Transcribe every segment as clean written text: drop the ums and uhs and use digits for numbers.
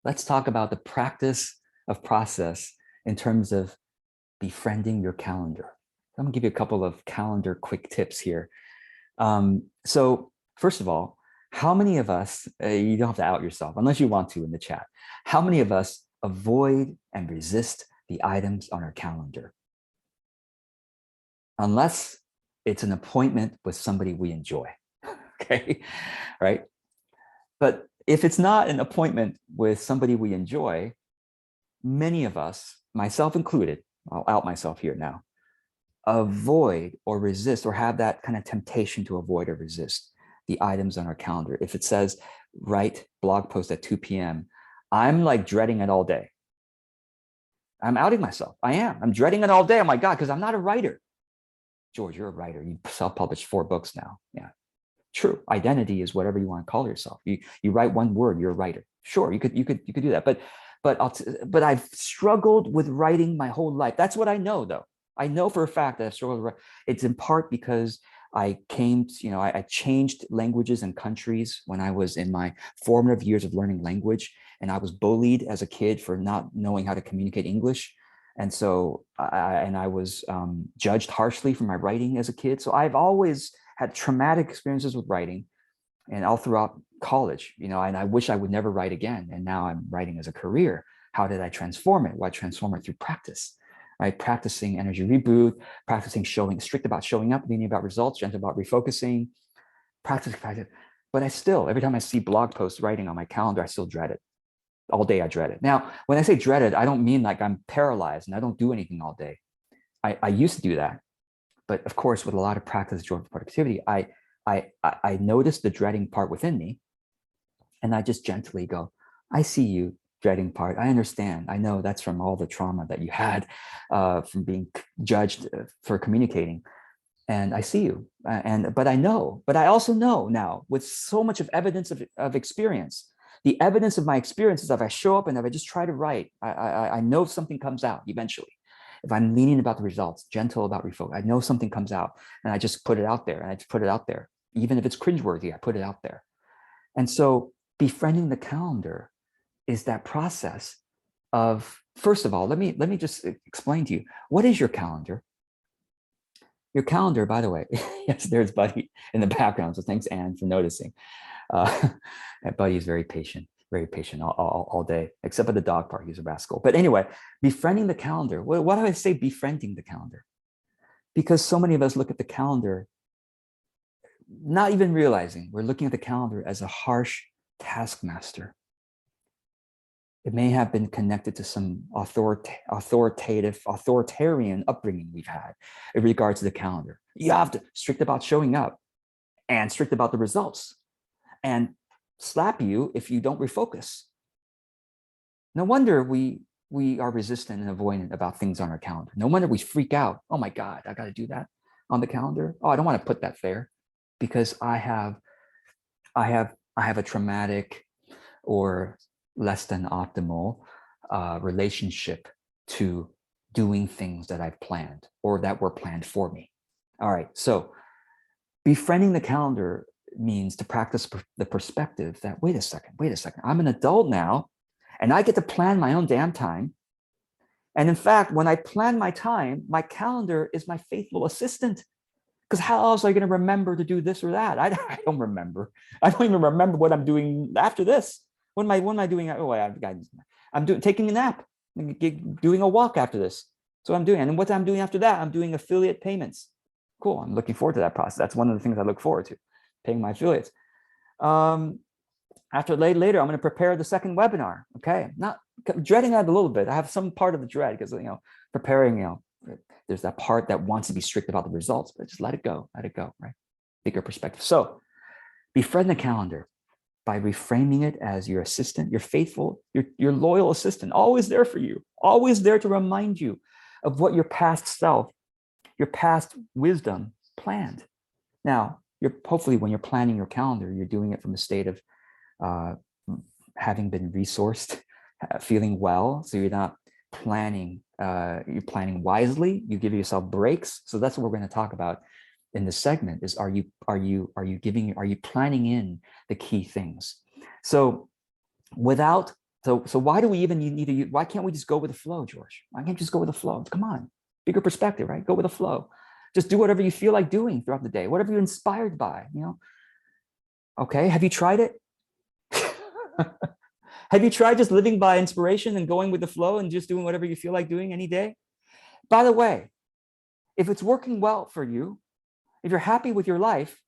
Let's talk about the practice of process in terms of befriending your calendar. I'm gonna give you a couple of calendar quick tips here. So first of all, how many of us, you don't have to out yourself unless you want to in the chat, how many of us avoid and resist the items on our calendar? Unless it's an appointment with somebody we enjoy, okay, right? But if it's not an appointment with somebody we enjoy, many of us, myself included, I'll out myself here now, avoid or resist or have that kind of temptation to avoid or resist the items on our calendar. If it says write blog post at 2 p.m., I'm like dreading it all day. I'm outing myself. I am. I'm dreading it all day. Oh my God, because I'm not a writer. George, you're a writer. You self-published 4 books now. Yeah, true. Identity is whatever you want to call yourself. You write one word, you're a writer. Sure, you could do that. But I've struggled with writing my whole life. That's what I know, though. I know for a fact that I've struggled with writing. It's in part because I changed languages and countries when I was in my formative years of learning language, and I was bullied as a kid for not knowing how to communicate English. And so I was judged harshly for my writing as a kid. So I've always had traumatic experiences with writing, and all throughout college, and I wish I would never write again. And now I'm writing as a career. How did I transform it? Well, I transform it through practice, right? Practicing energy reboot, practicing strict about showing up, leaning about results, gentle about refocusing, practice. But every time I see blog posts writing on my calendar, I still dread it. All day I dread it. Now, when I say dread it, I don't mean like I'm paralyzed and I don't do anything all day. I used to do that. But of course, with a lot of practice towards productivity, I noticed the dreading part within me. And I just gently go, I see you dreading part. I understand. I know that's from all the trauma that you had from being judged for communicating. And I see you. But I also know now with so much of evidence of experience, the evidence of my experience is if I show up and if I just try to write, I know something comes out eventually. If I'm leaning about the results, gentle about refocus, I know something comes out and I just put it out there and I just put it out there. Even if it's cringeworthy, I put it out there. And so befriending the calendar is that process of, first of all, let me just explain to you, what is your calendar? Your calendar, by the way, yes, there's Buddy in the background. So thanks, Anne, for noticing. Buddy is very patient all day, except at the dog park. He's a rascal. But anyway, befriending the calendar. Why do I say befriending the calendar? Because so many of us look at the calendar, not even realizing we're looking at the calendar as a harsh taskmaster. It may have been connected to some authoritarian upbringing we've had in regards to the calendar. You have to strict about showing up and strict about the results, and slap you if you don't refocus. No wonder we are resistant and avoidant about things on our calendar. No wonder we freak out. Oh my God, I got to do that on the calendar. Oh, I don't want to put that there because I have a traumatic or less than optimal relationship to doing things that I've planned or that were planned for me. All right, so befriending the calendar means to practice the perspective that, wait a second, I'm an adult now and I get to plan my own damn time. And in fact, when I plan my time, my calendar is my faithful assistant. Because how else are you going to remember to do this or that? I don't remember. I don't even remember what I'm doing after this. What am I doing? Oh, I'm taking a nap, doing a walk after this. So I'm doing. And what I'm doing after that, I'm doing affiliate payments. Cool. I'm looking forward to that process. That's one of the things I look forward to, paying my affiliates. Later, I'm going to prepare the second webinar. Okay. Not dreading that a little bit. I have some part of the dread because, preparing, there's that part that wants to be strict about the results, but just let it go, right? Bigger perspective. So befriend the calendar by reframing it as your assistant, your faithful, your loyal assistant, always there for you, always there to remind you of what your past self, your past wisdom planned. Now, hopefully when you're planning your calendar, you're doing it from a state of having been resourced, feeling well. So you're not planning, you're planning wisely, you give yourself breaks. So that's what we're going to talk about in this segment is, are you planning in the key things? So without So why do we even need to use, why can't we just go with the flow, George? Why can't you just go with the flow? Come on, bigger perspective, right? Go with the flow. Just do whatever you feel like doing throughout the day, whatever you're inspired by, you know? Okay, have you tried it? Have you tried just living by inspiration and going with the flow and just doing whatever you feel like doing any day? By the way, if it's working well for you, if you're happy with your life,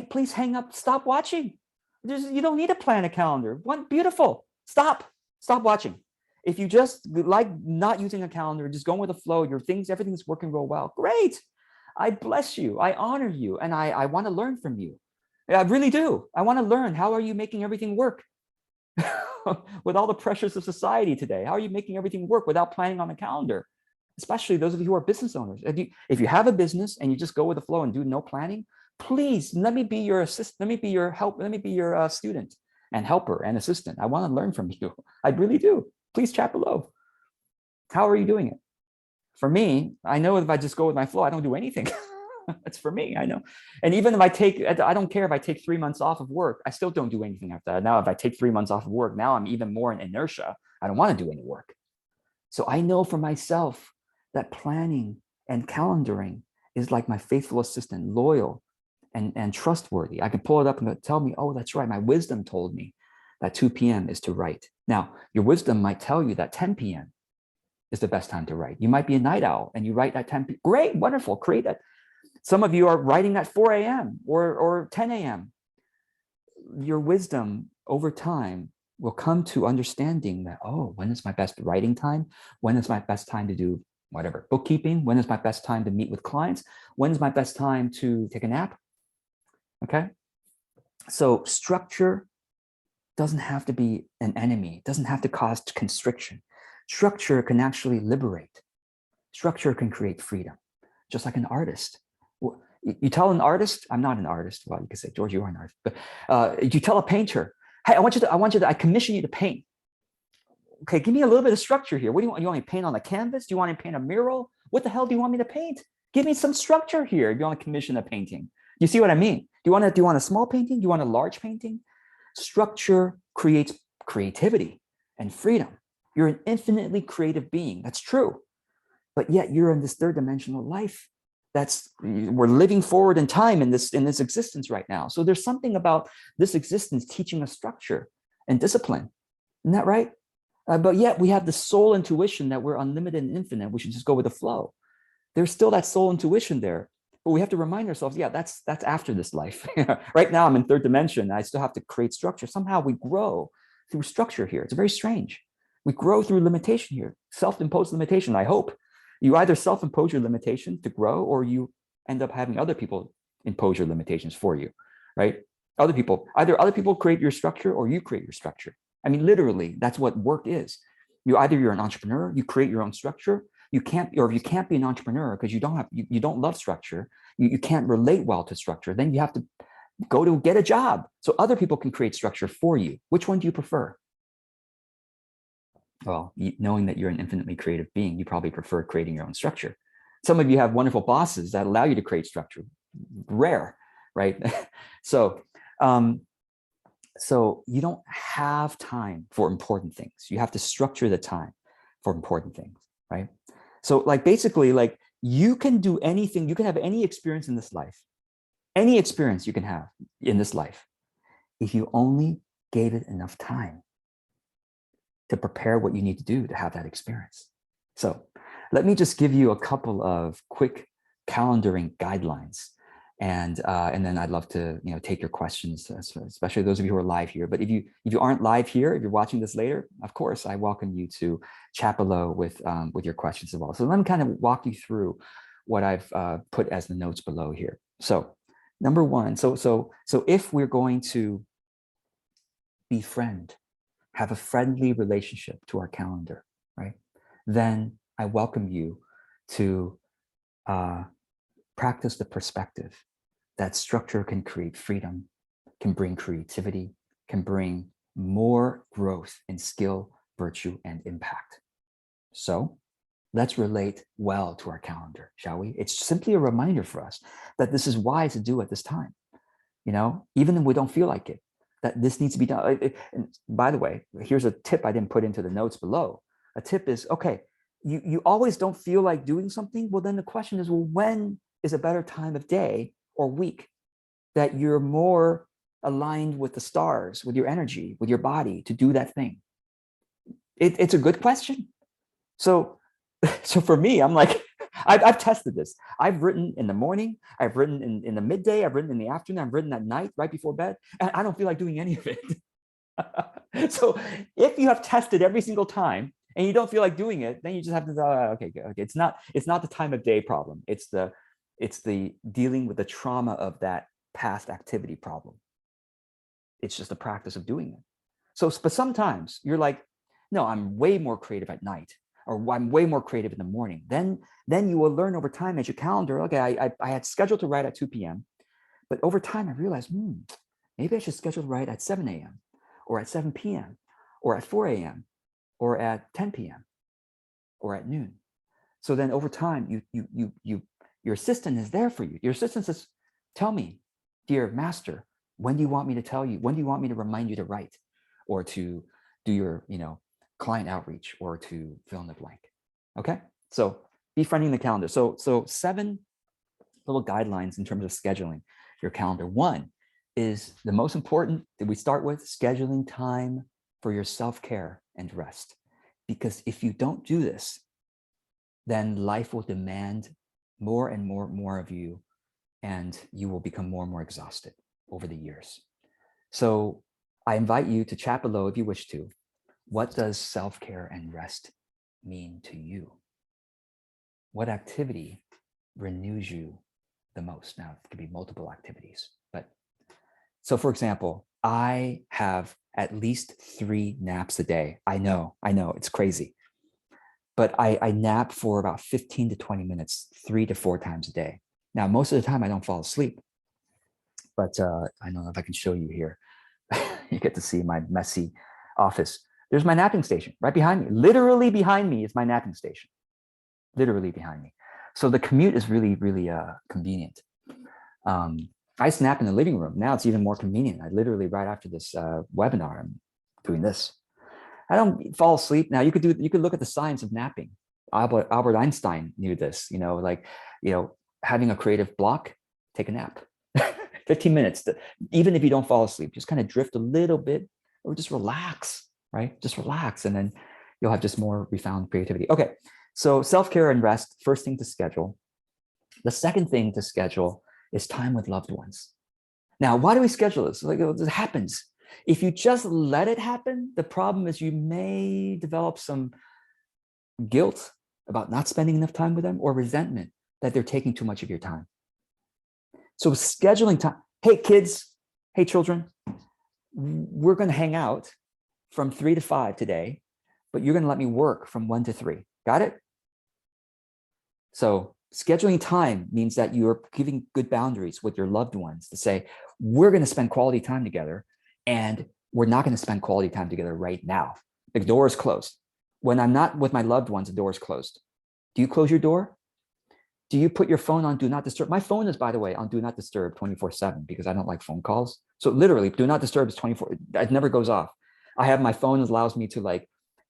please hang up, stop watching. You don't need to plan a calendar. One, beautiful. Stop watching. If you just like not using a calendar, just going with the flow, everything's working real well. Great. I bless you. I honor you. And I want to learn from you. I really do. I want to learn. How are you making everything work with all the pressures of society today? How are you making everything work without planning on a calendar? Especially those of you who are business owners. If you have a business and you just go with the flow and do no planning, please let me be your assistant. Let me be your help. Let me be your student and helper and assistant. I want to learn from you. I really do. Please chat below. How are you doing it? For me, I know if I just go with my flow, I don't do anything. That's for me, I know. And even if I don't care if I take 3 months off of work, I still don't do anything after that. Now, if I take 3 months off of work, now I'm even more in inertia. I don't want to do any work. So I know for myself that planning and calendaring is like my faithful assistant, loyal and trustworthy. I can pull it up and tell me, oh, that's right. My wisdom told me that 2 p.m. is to write. Now, your wisdom might tell you that 10 p.m. is the best time to write. You might be a night owl and you write at 10 p.m. Great, wonderful, create that. Some of you are writing at 4 a.m. or 10 a.m. Your wisdom over time will come to understanding that, oh, when is my best writing time? When is my best time to do whatever, bookkeeping? When is my best time to meet with clients? When is my best time to take a nap? Okay. So structure doesn't have to be an enemy. It doesn't have to cause constriction. Structure can actually liberate. Structure can create freedom, just like an artist. You tell an artist, I'm not an artist. Well, you could say, George, you are an artist. But you tell a painter, hey, I commission you to paint. Okay, give me a little bit of structure here. What do you want? You want me to paint on a canvas? Do you want me to paint a mural? What the hell do you want me to paint? Give me some structure here if you want to commission a painting. You see what I mean? Do you want a small painting? Do you want a large painting? Structure creates creativity and freedom. You're an infinitely creative being. That's true. But yet you're in this third dimensional life. We're living forward in time in this existence right now. So there's something about this existence teaching us structure and discipline. Isn't that right? But yet we have the soul intuition that we're unlimited and infinite. We should just go with the flow. There's still that soul intuition there. But we have to remind ourselves, yeah, that's after this life. Right now I'm in third dimension. I still have to create structure. Somehow we grow through structure here. It's very strange. We grow through limitation here, self-imposed limitation, I hope. You either self-impose your limitation to grow, or you end up having other people impose your limitations for you, right? Either other people create your structure or you create your structure. I mean, literally, that's what work is. You're an entrepreneur, you create your own structure. You can't be an entrepreneur because you don't love structure. You can't relate well to structure. Then you have to go to get a job so other people can create structure for you. Which one do you prefer? Well, knowing that you're an infinitely creative being, you probably prefer creating your own structure. Some of you have wonderful bosses that allow you to create structure. Rare, right? So you don't have time for important things. You have to structure the time for important things, right? So basically, you can do anything. You can have any experience in this life, any experience you can have in this life, if you only gave it enough time to prepare what you need to do to have that experience. So let me just give you a couple of quick calendaring guidelines. And then I'd love to take your questions, especially those of you who are live here. But if you aren't live here, if you're watching this later, of course, I welcome you to chat below with your questions as well. So let me kind of walk you through what I've put as the notes below here. So number one, so if we're going to befriend, have a friendly relationship to our calendar, right? Then I welcome you to practice the perspective that structure can create freedom, can bring creativity, can bring more growth in skill, virtue, and impact. So let's relate well to our calendar, shall we? It's simply a reminder for us that this is wise to do at this time. Even if we don't feel like it, that this needs to be done. And by the way, here's a tip I didn't put into the notes below. A tip is, okay, you always don't feel like doing something. Well, then the question is, well, when is a better time of day or week that you're more aligned with the stars, with your energy, with your body to do that thing? It's a good question. So for me, I'm like, I've tested this. I've written in the morning, I've written in the midday, I've written in the afternoon, I've written at night, right before bed, and I don't feel like doing any of it. So if you have tested every single time and you don't feel like doing it, then you just have to, okay, it's not the time of day problem. It's the dealing with the trauma of that past activity problem. It's just a practice of doing it. So, but sometimes you're like, no, I'm way more creative at night, or I'm way more creative in the morning. Then you will learn over time as your calendar, okay, I had scheduled to write at 2 p.m., but over time I realized, maybe I should schedule to write at 7 a.m. or at 7 p.m. or at 4 a.m. or at 10 p.m. or at noon. So then over time, your assistant is there for you. Your assistant says, tell me, dear master, when do you want me to tell you? When do you want me to remind you to write or to do your, client outreach or to fill in the blank? Okay, so befriending the calendar. So 7 little guidelines in terms of scheduling your calendar. One is the most important that we start with: scheduling time for your self-care and rest. Because if you don't do this, then life will demand more and more of you, and you will become more and more exhausted over the years. So I invite you to chat below if you wish to. What does self-care and rest mean to you? What activity renews you the most? Now, it could be multiple activities, but so for example, I have at least 3 naps a day. I know, it's crazy, but I nap for about 15 to 20 minutes, 3 to 4 times a day. Now, most of the time I don't fall asleep, but I don't know if I can show you here. You get to see my messy office. There's my napping station right behind me. Literally behind me is my napping station. Literally behind me. So the commute is really, really convenient. I used to nap in the living room. Now it's even more convenient. I literally, right after this webinar, I'm doing this. I don't fall asleep. Now you could look at the science of napping. Albert Einstein knew this, having a creative block, take a nap. 15 minutes, even if you don't fall asleep, just kind of drift a little bit or just relax, right? Just relax, and then you'll have just more refined creativity. Okay, so self-care and rest, first thing to schedule. The second thing to schedule is time with loved ones. Now, why do we schedule this? Like, it happens. If you just let it happen, the problem is you may develop some guilt about not spending enough time with them, or resentment that they're taking too much of your time. So scheduling time. Hey, kids. Hey, children. We're going to hang out from 3 to 5 today, but you're going to let me work from 1 to 3. Got it? So scheduling time means that you're giving good boundaries with your loved ones to say, we're going to spend quality time together, and we're not going to spend quality time together right now. The door is closed. When I'm not with my loved ones, the door is closed. Do you close your door? Do you put your phone on do not disturb? My phone is, by the way, on do not disturb 24/7 because I don't like phone calls. So literally, do not disturb is 24. It never goes off. I have my phone allows me to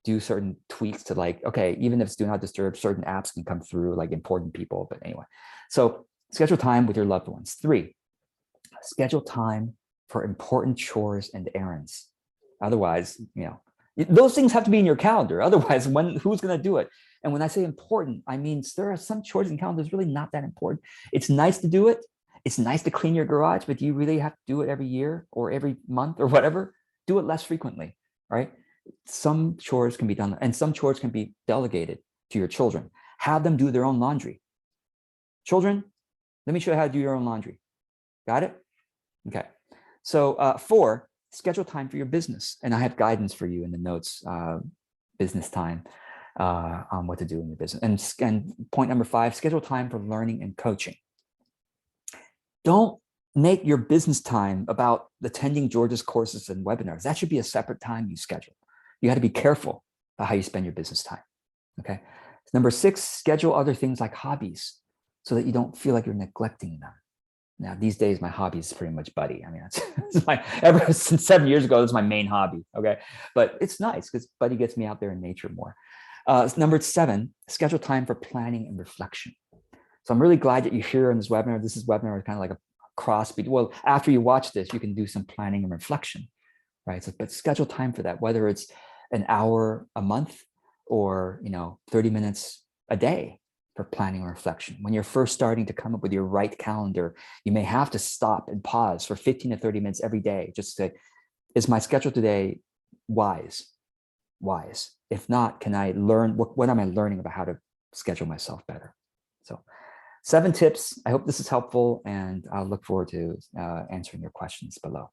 do certain tweaks to okay, even if it's do not disturb, certain apps can come through, like important people. But anyway, so schedule time with your loved ones. 3, schedule time for important chores and errands. Otherwise, those things have to be in your calendar. Otherwise, who's going to do it? And when I say important, I mean, there are some chores and calendars really not that important. It's nice to do it. It's nice to clean your garage, but do you really have to do it every year or every month or whatever? Do it less frequently, right? Some chores can be done, and some chores can be delegated to your children. Have them do their own laundry. Children, let me show you how to do your own laundry. Got it? Okay. So 4, schedule time for your business. And I have guidance for you in the notes, business time, on what to do in your business. And point number 5, schedule time for learning and coaching. Don't make your business time about attending George's courses and webinars. That should be a separate time you schedule. You got to be careful about how you spend your business time. Okay. Number 6, schedule other things like hobbies so that you don't feel like you're neglecting them. Now, these days, my hobby is pretty much Buddy. I mean, that's my, ever since 7 years ago, that's my main hobby. Okay. But it's nice because Buddy gets me out there in nature more. Number 7, schedule time for planning and reflection. So I'm really glad that you're here in this webinar. This is webinar kind of like a cross. Well, after you watch this, you can do some planning and reflection, right? So, but schedule time for that, whether it's an hour a month or 30 minutes a day for planning and reflection. When you're first starting to come up with your right calendar, you may have to stop and pause for 15 to 30 minutes every day. Just say, is my schedule today wise? If not, can I learn, what am I learning about how to schedule myself better? So 7 tips. I hope this is helpful, and I'll look forward to answering your questions below.